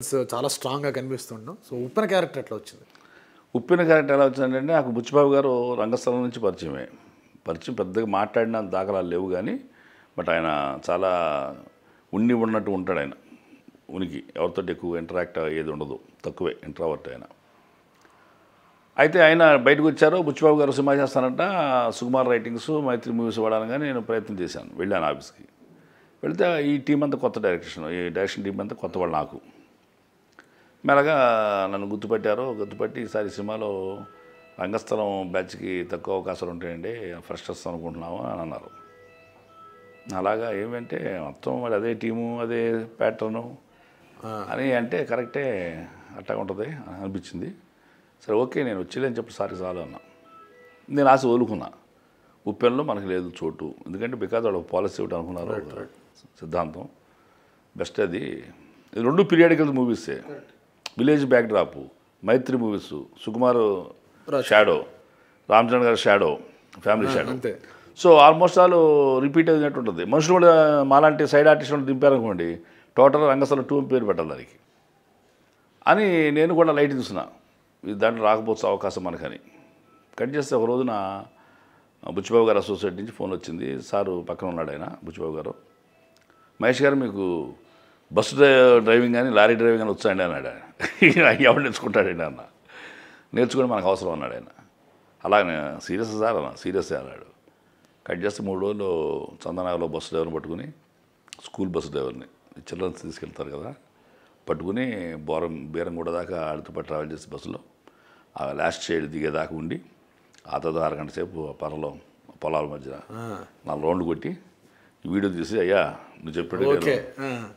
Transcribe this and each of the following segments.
Elements చాలా స్ట్రాంగ్గా కనిపిస్తుండడం. So ఉప్పెన character ఎట్లా వచ్చింది? ఉప్పెన క్యారెక్టర్ ఎలా వచ్చిందంటే నాకు బుచ్చిబాబు గారు రంగస్థలం నుంచి పరిచయం పెద్దగా మాట్లాడిన దాఖలాలు లేవు కానీ బట్ ఆయన చాలా ఉన్నట్టు ఉంటాడు. ఆయన ఉనికి ఎవరితో ఎక్కువ ఇంటరాక్ట్ అయ్యేది ఉండదు, తక్కువే ఇంట్రావర్ట్ ఆయన. అయితే ఆయన బయటకు వచ్చారు, బుచ్చిబాబు గారు సినిమా చేస్తానంట, సుకుమార్ రైటింగ్స్ మైత్రి మూవీస్ ఇవ్వడానికి నేను ప్రయత్నం చేశాను. వెళ్ళాను ఆఫీస్కి. వెళితే ఈ టీం అంతా కొత్త ఈ డైరెక్షన్ టీం అంతా కొత్త వాళ్ళు. నాకు మెల్లగా నన్ను గుర్తుపట్టి ఈసారి సినిమాలో రంగస్థలం బ్యాచ్కి తక్కువ అవకాశాలు ఉంటాయండి, ఫ్రెషర్స్ అనుకుంటున్నాము అని అన్నారు. అలాగా ఏమంటే మొత్తం మరి అదే టీము అదే ప్యాటర్ను అని అంటే కరెక్టే అట్టా ఉంటుంది అనిపించింది. సరే ఓకే నేను వచ్చేలేని చెప్పి సార్కి చాలు అన్నా. నేను ఆశ వదులుకున్నా. ఉప్పెనలో మనకు లేదు చోటు, ఎందుకంటే బికాజ్ వాళ్ళు పాలసీ ఒకటి అనుకున్నారు, సిద్ధాంతం బెస్ట్. అది 2 పీరియాడికల్ మూవీసే, విలేజ్ బ్యాక్ డ్రాప్, మైత్రి మూవీస్, సుకుమార్ షాడో, రామచంద్ర గారి shadow, family shadow. So almost all repeat అయినట్టు ఉంటుంది. మనుషులు కూడా మాలాంటి సైడ్ ఆర్టిస్టులు దింపారనుకోండి, టోటల్ రంగస్థలం 2 పేరు పెట్టాలి దానికి అని నేను కూడా లైట్ చూసిన. దాంట్లో రాకపోతే అవకాశం మనకని కట్ చేస్తే ఒక రోజున బుచ్చిబాబు గారు అసోసియేట్ నుంచి ఫోన్ వచ్చింది. సారు పక్కన ఉన్నాడు ఆయన, బుచ్చిబాబు గారు. మహేష్ గారు మీకు బస్సు డ్రైవింగ్ కానీ లారీ డ్రైవింగ్ కానీ వచ్చాయండి అన్నాడు. ఎవరు నేర్చుకుంటాడండి అన్న. నేర్చుకుని మనకు అవసరం అన్నాడు ఆయన. అలాగే సీరియస్ సార్ అన్న, సీరియస్ అన్నాడు. కట్ చేస్తే 3 రోజులు చందనగర్లో బస్సు డ్రైవర్ని పట్టుకుని, స్కూల్ బస్సు డ్రైవర్ని చిల్డ్రన్స్ తీసుకెళ్తారు కదా, పట్టుకుని బీరంగూడ దాకా ఆడుతూ ట్రావెల్ చేసే బస్సులో ఆ లాస్ట్ షేడ్ దిగేదాకా ఉండి ఆ తర్వాత 6 గంటల సేపు పొలాల మధ్య 4 రౌండ్లు కొట్టి వీడియో తీసి అయ్యా నువ్వు చెప్పాడు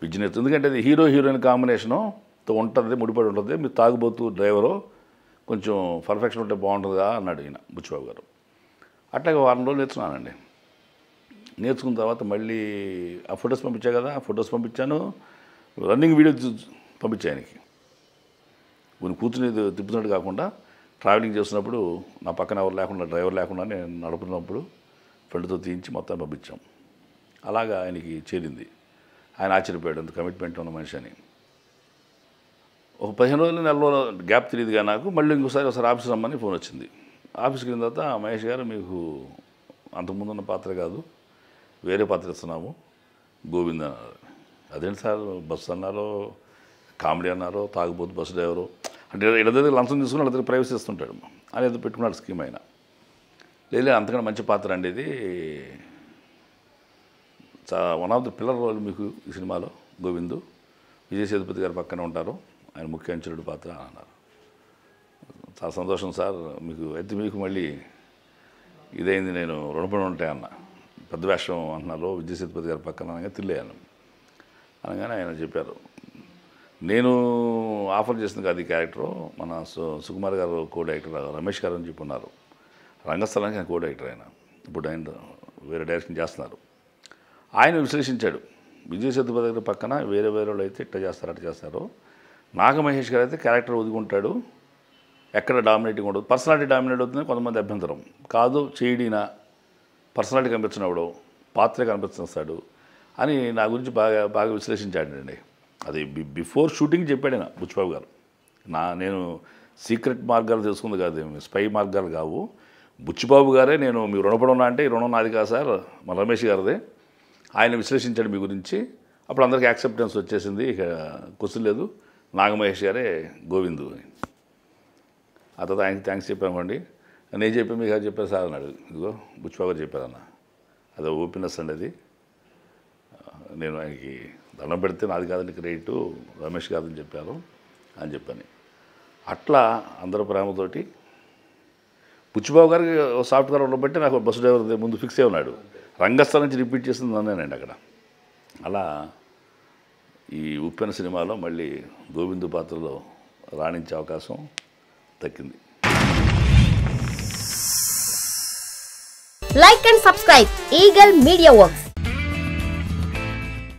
బిజినెస్, ఎందుకంటే అది హీరో హీరోయిన్ కాంబినేషన్తో ఉంటుంది, ముడిపడి ఉంటుంది. మీరు తాగుబోతు డ్రైవరు కొంచెం పర్ఫెక్షన్ ఉంటే బాగుంటుందా అన్నాడు ఈయన బుచ్చిబాబు గారు. అట్లాగే 1 వారం రోజులు నేర్చుకున్నానండి. నేర్చుకున్న తర్వాత మళ్ళీ ఆ ఫొటోస్ పంపించా కదా, ఫొటోస్ పంపించాను, రన్నింగ్ వీడియో పంపించా ఆయనకి. కొన్ని కూర్చుని తిప్పుతున్నట్టు కాకుండా ట్రావెలింగ్ చేస్తున్నప్పుడు నా పక్కన ఎవరు లేకుండా, డ్రైవర్ లేకుండా నేను నడుపుతున్నప్పుడు ఫ్రెండ్తో తీయించి మొత్తం పంపించాం. అలాగా ఆయనకి చేరింది. ఆయన ఆశ్చర్యపోయాడు, అంత కమిట్మెంట్ ఉన్న మనిషి అని. ఒక 15 రోజులు 4 రోజులు గ్యాప్ తెలియదుగా నాకు. మళ్ళీ ఒకసారి ఆఫీస్ రమ్మని ఫోన్ వచ్చింది. ఆఫీస్కి వెళ్ళిన తర్వాత మహేష్ గారు మీకు అంతకుముందు ఉన్న పాత్ర కాదు, వేరే పాత్ర ఇస్తున్నాము, గోవింద్ అన్నారు. అదేంటి సార్ బస్సు అన్నారో కామెడీ అన్నారో తాగుబోతు బస్సు డ్రైవరు అంటే ఇళ్ళ దగ్గర లంచం తీసుకుని వాళ్ళ దగ్గర ప్రైవసీ ఇస్తుంటాడు అని ఏదో పెట్టుకున్నాడు స్కీమ్ అయినా. లేదు అంతకన్నా మంచి పాత్ర అండి ఇది, one of the pillar role మీకు ఈ సినిమాలో గోవిందు, విజయ్ సేతుపతి గారు పక్కనే ఉంటారు, ఆయన ముఖ్య అంచుడు పాత్ర అని అన్నారు. చాలా సంతోషం సార్ మీకు, అయితే మీకు మళ్ళీ ఇదైంది, నేను రుణపడి ఉంటాయన్న. పెద్ద వేషం అంటున్నారు, విజయ్ సేతుపతి గారి పక్కన అనగా తిల్లేయాను అనగానే ఆయన చెప్పారు, నేను ఆఫర్ చేసింది కాదు ఈ క్యారెక్టరు, మన సుకుమార్ గారు కో డైరెక్టర్ రమేష్ గారు అని చెప్పి ఉన్నారు, రంగస్థలానికి ఆయన కో డైరెక్టర్. ఆయన ఇప్పుడు ఆయన వేరే డైరెక్షన్ చేస్తున్నారు. ఆయన విశ్లేషించాడు, విజయ్ సేతుపతి గారి పక్కన వేరే వాళ్ళు అయితే ఇట్లా చేస్తారు అట్లా చేస్తారు, నాగ మహేష్ గారు అయితే క్యారెక్టర్ ఒదుగుంటాడు, ఎక్కడ డామినేటింగ్ ఉండదు, పర్సనాలిటీ డామినేట్ అవుతుంది కొంతమంది అభ్యంతరం కాదు, చేయడినా పర్సనాలిటీ కనిపించినప్పుడు పాత్ర కనిపిస్తాడు అని నా గురించి బాగా విశ్లేషించాడండి. అది బిఫోర్ షూటింగ్ చెప్పాడు ఆయన బుచ్చిబాబు గారు. నేను సీక్రెట్ మార్గాలు తెలుసుకుంది కాదు, స్పై మార్గాలు కావు, బుచ్చిబాబు గారే నేను మీ రుణపడి ఉన్నా అంటే ఈ రుణం నాది కాదు సార్, మన రమేష్ గారిదే, ఆయన విశ్లేషించాడు మీ గురించి. అప్పుడు అందరికీ యాక్సెప్టెన్స్ వచ్చేసింది, ఇక క్వశ్చన్ లేదు, నాగమహేష్ గారే గోవిందు అని. ఆ తర్వాత ఆయనకి థ్యాంక్స్ చెప్పామండి. నేను చెప్పి మీకు చెప్పారు సార్ అన్నాడు. ఇదిగో బుచ్చిబాబు గారు చెప్పారన్న, అదే ఓపెన్నెస్ అండి అది, నేను ఆయనకి దండం పెడితే నాది కాదని క్రెడిట్ రమేష్ గారిని చెప్పారు అని చెప్పని. అట్లా అందరూ ప్రేమతోటి బుచ్చిబాబు గారికి సాఫ్ట్వేర్ ఉండబట్టి నాకు బస్సు డ్రైవర్ ముందు ఫిక్స్ అయి ఉన్నాడు. రంగస్థలం నుంచి రిపీట్ చేసింది నన్నేనండి అక్కడ. అలా ఈ ఉప్పెన సినిమాలో మళ్ళీ గోవిందు పాత్రలో రాణించే అవకాశం దక్కింది. Like and subscribe Eagle Media Works.